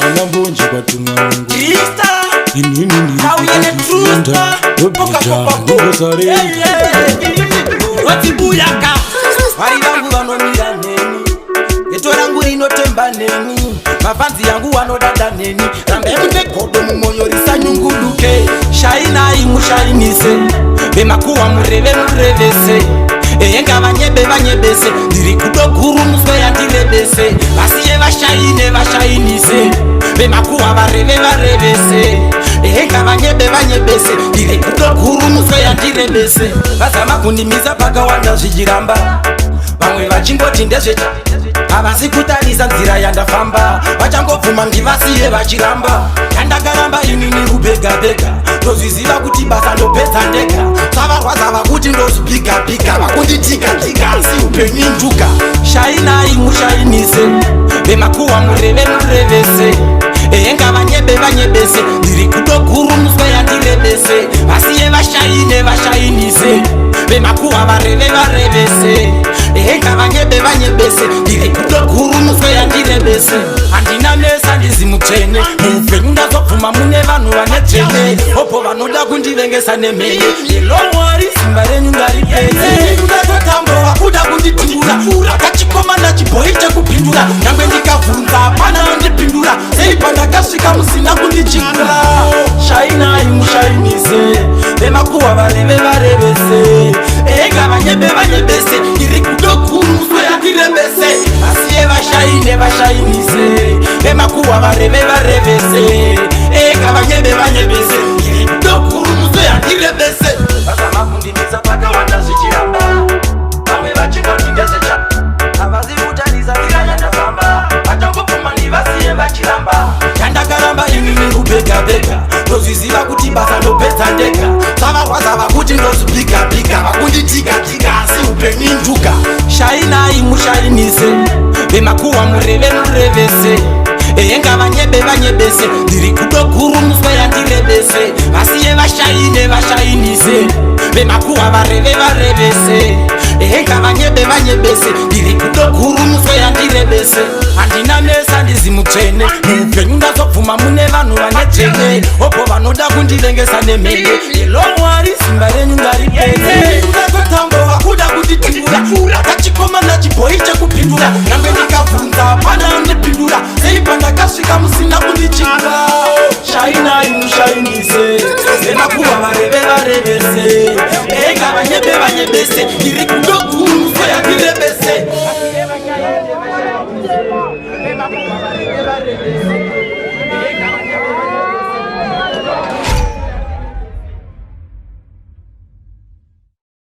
Mwana mbonji kwa tungangu Krista Inini Trusta Webita Ndugo sare Watibuyaka Wari wangu wanomira neni Geto rangu rinotemba neni Mafanzi yangu wanodada neni Rambe mte kodo mumoyo risa nyunguduke Shaina imu shainise Bemakuwa mureve murevese Eyenga banyebe banyebese Diri kudoguru muswe ya dilebese Basiye bashaine bashainise Bemakuwa bareve barevese Eyenga banyebe banyebese Diri kudoguru muswe ya dilebese Basama kundimiza paka wanda zhijiramba Bamwe bachingoti ndezvecha Avasi kutariza nzira yandafamba Vachangovuma ndivasiye vachiramba Yandakaramba inini kubega bega Ndozviziva kuti basa ndopedza ndega Savarwadza vakuti ndozvibhiga bhiga Vakunditika tika asi upenyu njuga Shainai mushainise Bemakuwa mureve murevese Eyenga vanyebe vanyebese Ndiri kudoguru muswe yandirebese Vasiye vashaine vashainise Bemakuwa vareve varevese Eyenga vanyebe vanyebese Ndiri kudoguru muswe yandirebese Handina mesa ndizimutsvene Muupenyu ndazobvuma mune vanhu vanetsvene Opo vanoda kundivengesa nemhene Elomwari simba renyu ngaripedze Ndatotambowa kuda kunditindura Akachikomana chibhoi chekupindura Nyangwe ndikavhunza hapana andipindura Sei pandakasvika musina kundichingura Shainai mushainise Bemakuwa vareve varevese Eyenga vanyebe vanyebese Ndiri kudoguru muswe yandirebese Asiye vashaine vashainise Bemakuwa vareve varevese Eyenga vanyebe vanyebese Ndiri kudoguru muswe yandirebese Basama kundimiza paka wanda zvichiramba Vamwe vachingoti ndezvecha Avazi kutariza nzira yandafamba Vachangopfuma ndivasiye vachiramba Yandakaramba inini kubega bega Ndozviziva kuti basa ndopedza ndega Savarwadza vakuti ndozvibhiga bhiga Vakunditika tika asi upenyu njuga Shainai mushainise Bemakuwa mureve murevese Eyenga vanyebe vanyebese Ndiri kudoguru muswe yandirebese Vasiye vashaine vashainise Bemakuwa vareve varevese Eyenga vanyebe vanyebese Ndiri kudoguru muswe yandirebese Handina mesa ndizimutsvene Muupenyu ndazobvuma mune vanhu vanetsvene Opo vanoda kundivengesa nemhene Elomwari simba renyu ngaripedze Ndatotambowa kuda kunditindura Akachikomana chibhoi chekupindura Nyangwe ndikavhunza hapana andipindura Sei pandakasvika musina kundichingura Shainai mushainise Bemakuwa vareve varevese Eyenga vanyebe vanyebese Ndiri kudoguru muswe yandirebese